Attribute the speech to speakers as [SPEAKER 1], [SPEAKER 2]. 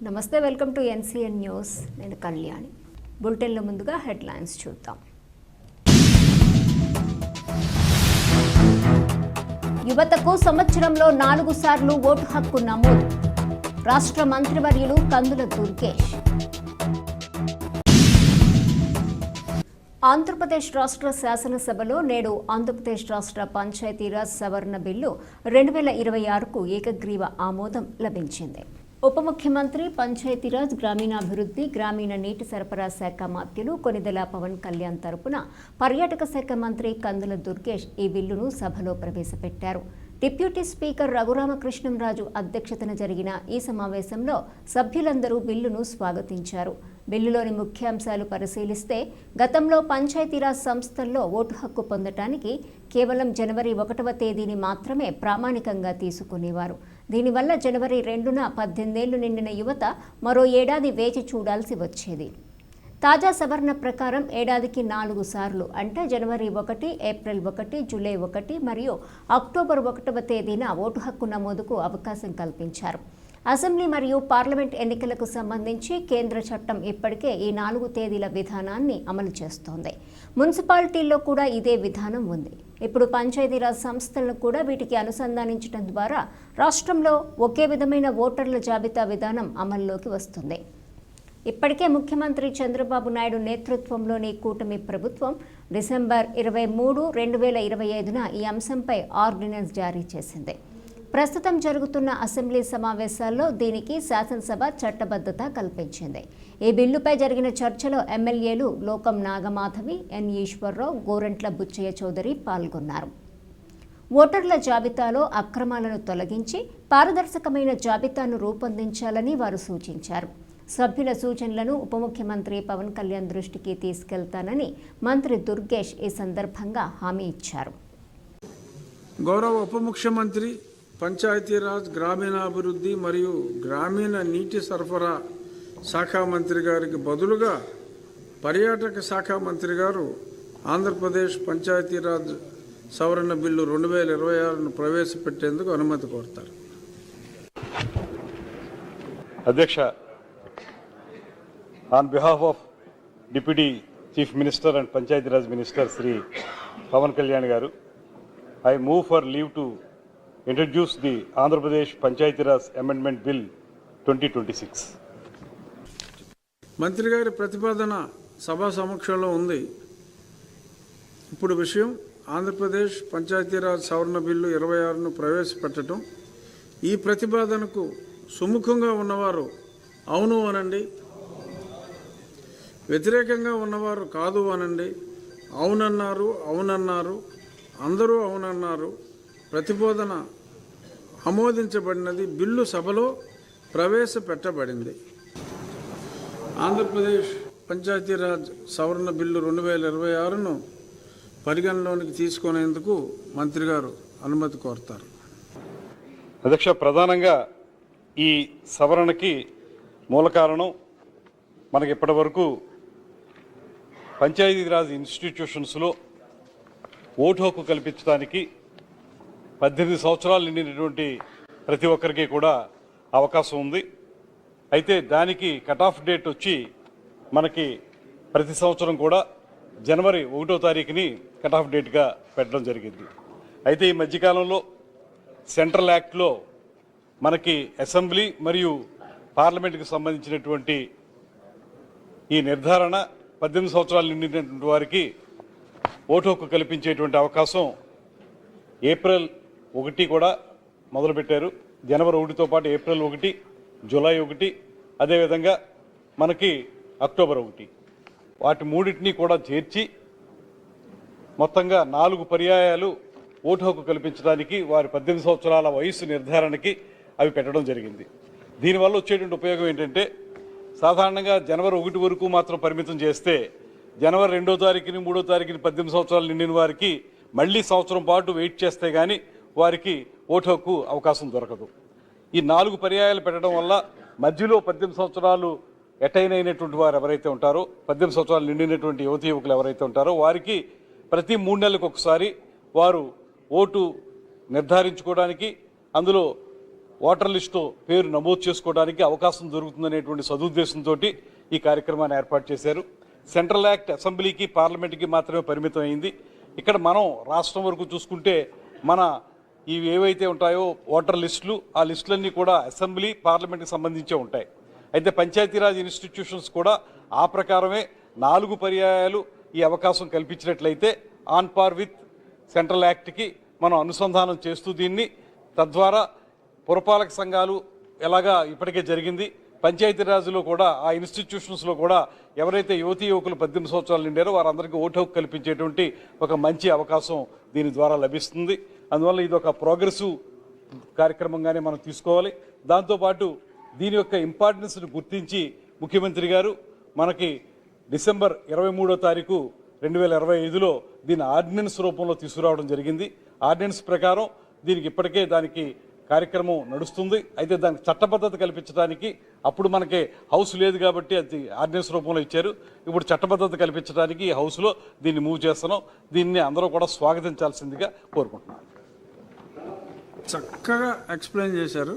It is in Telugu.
[SPEAKER 1] నమస్తే, వెల్కమ్ టు ఎన్సీఎన్ న్యూస్. నేను కళ్యాణి. బులెటిన్లో ముందుగా హెడ్లైన్స్ చూద్దాం. యువతకు సంవత్సరంలో 4 సార్లు ఓటు హక్కు నమోదు. రాష్ట్ర మంత్రివర్యులు కందుల దుర్గేష్. ఆంధ్రప్రదేశ్ రాష్ట్ర శాసనసభలో నేడు ఆంధ్రప్రదేశ్ రాష్ట్ర పంచాయతీరాజ్ సవరణ బిల్లు 2026కు ఏకగ్రీవ ఆమోదం లభించింది. ఉప ముఖ్యమంత్రి, పంచాయతీరాజ్, గ్రామీణాభివృద్ధి, గ్రామీణ నీటి సరఫరా శాఖ మంత్రులు కొనిదెల పవన్ కళ్యాణ్ తరపున పర్యాటక శాఖ మంత్రి కందుల దుర్గేష్ ఈ బిల్లును సభలో ప్రవేశపెట్టారు. డిప్యూటీ స్పీకర్ రఘురామకృష్ణంరాజు అధ్యక్షతన జరిగిన ఈ సమావేశంలో సభ్యులందరూ బిల్లును స్వాగతించారు. బిల్లులోని ముఖ్యాంశాలు పరిశీలిస్తే గతంలో పంచాయతీరాజ్ సంస్థల్లో ఓటు హక్కు పొందటానికి కేవలం జనవరి 1వ తేదీని మాత్రమే ప్రామాణికంగా తీసుకునేవారు. దీనివల్ల జనవరి 2న 18 ఏళ్లు నిండిన యువత మరో ఏడాది వేచి చూడాల్సి వచ్చేది. తాజా సవరణ ప్రకారం ఏడాదికి 4 సార్లు అంటే జనవరి 1, ఏప్రిల్ 1, జూలై 1 మరియు అక్టోబర్ 1వ తేదీన ఓటు హక్కు నమోదుకు అవకాశం కల్పించారు. అసెంబ్లీ మరియు పార్లమెంట్ ఎన్నికలకు సంబంధించి కేంద్ర చట్టం ఇప్పటికే ఈ 4 తేదీల విధానాన్ని అమలు చేస్తోంది. మున్సిపాలిటీల్లో కూడా ఇదే విధానం ఉంది. ఇప్పుడు పంచాయతీరాజ్ సంస్థలను కూడా వీటికి అనుసంధానించడం ద్వారా రాష్ట్రంలో ఒకే విధమైన ఓటర్ల జాబితా విధానం అమల్లోకి వస్తుంది. ఇప్పటికే ముఖ్యమంత్రి చంద్రబాబు నాయుడు నేతృత్వంలోని కూటమి ప్రభుత్వం డిసెంబర్ 23, 2025న ఈ అంశంపై ఆర్డినెన్స్ జారీ చేసింది. ప్రస్తుతం జరుగుతున్న అసెంబ్లీ సమావేశాల్లో దీనికి శాసనసభ చట్టబద్ధత కల్పించింది. ఈ బిల్లుపై జరిగిన చర్చలో ఎమ్మెల్యేలు లోకం నాగమాధవి, ఎన్ ఈశ్వరరావు, గోరంట్ల బుచ్చయ్య చౌదరి పాల్గొన్నారు. ఓటర్ల జాబితాలో అక్రమాలను తొలగించి పారదర్శకమైన జాబితాను రూపొందించాలని వారు సూచించారు. సభ్యుల సూచనలను ఉప ముఖ్యమంత్రి పవన్ కళ్యాణ్ దృష్టికి తీసుకెళ్తానని మంత్రి దుర్గేష్ ఈ సందర్భంగా హామీ ఇచ్చారు.
[SPEAKER 2] గౌరవ ఉప ముఖ్యమంత్రి, పంచాయతీరాజ్, గ్రామీణాభివృద్ధి మరియు గ్రామీణ నీటి సరఫరా శాఖ మంత్రి గారికి బదులుగా పర్యాటక శాఖ మంత్రి గారు ఆంధ్రప్రదేశ్ పంచాయతీరాజ్ సవరణ బిల్లు 2026ను ప్రవేశపెట్టేందుకు అనుమతి కోరుతారు.
[SPEAKER 3] అధ్యక్ష, on behalf of Deputy Chief Minister and Panchayati Raj Minister Sri Pavan Kalyan garu, I move for leave to introduce the Andhra Pradesh Panchayati Raj Amendment Bill 2026.
[SPEAKER 2] మంత్రి గారి ప్రతిపాదన సభా సమక్షంలో ఉంది. ఇప్పుడు విషయం ఆంధ్రప్రదేశ్ పంచాయతీరాజ్ సవరణ బిల్లు 26ను ప్రవేశపెట్టడం. ఈ ప్రతిపాదనకు సుముఖంగా ఉన్నవారు అవును అనండి, వ్యతిరేకంగా ఉన్నవారు కాదు అనండి. అవునన్నారు, అందరూ అవునన్నారు. ప్రతిపాదన ఆమోదించబడినది. బిల్లు సభలో ప్రవేశపెట్టబడింది. ఆంధ్రప్రదేశ్ పంచాయతీరాజ్ సవరణ బిల్లు 2026ను పరిగణలోనికి తీసుకునేందుకు మంత్రి గారు అనుమతి కోరుతారు.
[SPEAKER 3] అధ్యక్ష, ప్రధానంగా ఈ సవరణకి మూల కారణం మనకి ఇప్పటి వరకు పంచాయతీరాజ్ ఇన్స్టిట్యూషన్స్లో ఓటు హక్కు కల్పించడానికి 18 సంవత్సరాలు నిండినటువంటి ప్రతి ఒక్కరికి కూడా అవకాశం ఉంది. అయితే దానికి కట్ ఆఫ్ డేట్ వచ్చి మనకి ప్రతి సంవత్సరం కూడా జనవరి 1వ తారీఖుని కట్ ఆఫ్ డేట్గా పెట్టడం జరిగింది. అయితే ఈ మధ్యకాలంలో సెంట్రల్ యాక్ట్లో మనకి అసెంబ్లీ మరియు పార్లమెంట్కి సంబంధించినటువంటి ఈ నిర్ధారణ 18 సంవత్సరాలు నిండినటువంటి వారికి ఓటు హక్కు కల్పించేటువంటి అవకాశం ఏప్రిల్ 1 కూడా మొదలుపెట్టారు. జనవరి 1తో పాటు ఏప్రిల్ 1, జూలై 1, అదేవిధంగా మనకి అక్టోబర్ 1, వాటి మూడింటిని కూడా చేర్చి మొత్తంగా 4 పర్యాయాలు ఓటు హక్కు కల్పించడానికి వారి 18 సంవత్సరాల వయసు నిర్ధారణకి అవి పెట్టడం జరిగింది. దీనివల్ల వచ్చేటువంటి ఉపయోగం ఏంటంటే, సాధారణంగా జనవరి 1 వరకు మాత్రం పరిమితం చేస్తే జనవరి 2వ తారీఖుని 3వ తారీఖుని 18 సంవత్సరాలు నిండిన వారికి మళ్ళీ సంవత్సరం పాటు వెయిట్ చేస్తే కానీ వారికి ఓటు హక్కు అవకాశం దొరకదు. ఈ 4 పర్యాయాలు పెట్టడం వల్ల మధ్యలో 18 సంవత్సరాలు అటైన్ అయినటువంటి వారు ఎవరైతే ఉంటారో, 18 సంవత్సరాలు నిండినటువంటి యువతీ యువకులు ఎవరైతే ఉంటారో వారికి ప్రతి 3 నెలలకు ఒకసారి వారు ఓటు నిర్ధారించుకోవడానికి, అందులో ఓటర్ లిస్టులో పేరు నమోదు చేసుకోవడానికి అవకాశం దొరుకుతుందనేటువంటి సదుద్దేశంతో ఈ కార్యక్రమాన్ని ఏర్పాటు చేశారు. సెంట్రల్ యాక్ట్ అసెంబ్లీకి పార్లమెంట్కి మాత్రమే పరిమితం అయింది. ఇక్కడ మనం రాష్ట్రం వరకు చూసుకుంటే మన ఇవి ఏవైతే ఉంటాయో ఓటర్ లిస్టులు, ఆ లిస్టులన్నీ కూడా అసెంబ్లీ పార్లమెంట్కి సంబంధించే ఉంటాయి. అయితే పంచాయతీరాజ్ ఇన్స్టిట్యూషన్స్ కూడా ఆ ప్రకారమే 4 పర్యాయాలు ఈ అవకాశం కల్పించినట్లయితే ఆన్ పార్ విత్ సెంట్రల్ యాక్ట్కి మనం అనుసంధానం చేస్తూ దీన్ని తద్వారా పురపాలక సంఘాలు ఎలాగా ఇప్పటికే జరిగింది, పంచాయతీరాజ్లో కూడా ఆ ఇన్స్టిట్యూషన్స్లో కూడా ఎవరైతే యువతీ యువకులు 18 సంవత్సరాలు నిండారో వారందరికీ ఓటు హక్కు కల్పించేటువంటి ఒక మంచి అవకాశం దీని ద్వారా లభిస్తుంది. అందువల్ల ఇది ఒక ప్రోగ్రెసివ్ కార్యక్రమంగానే మనం తీసుకోవాలి. దాంతోపాటు దీని యొక్క ఇంపార్టెన్స్ని గుర్తించి ముఖ్యమంత్రి గారు మనకి డిసెంబర్ 23వ తారీఖు 2025లో దీని ఆర్డినెన్స్ రూపంలో తీసుకురావడం జరిగింది. ఆర్డినెన్స్ ప్రకారం దీనికి ఇప్పటికే దానికి కార్యక్రమం నడుస్తుంది. అయితే దానికి చట్టబద్ధత కల్పించడానికి అప్పుడు మనకి హౌస్ లేదు కాబట్టి అది ఆర్డినెన్స్ రూపంలో ఇచ్చారు. ఇప్పుడు చట్టబద్ధత కల్పించడానికి ఈ హౌస్లో దీన్ని మూవ్ చేస్తున్నాం. దీన్ని అందరూ కూడా స్వాగతించాల్సిందిగా కోరుకుంటున్నాను.
[SPEAKER 2] చక్కగా ఎక్స్ప్లెయిన్ చేశారు.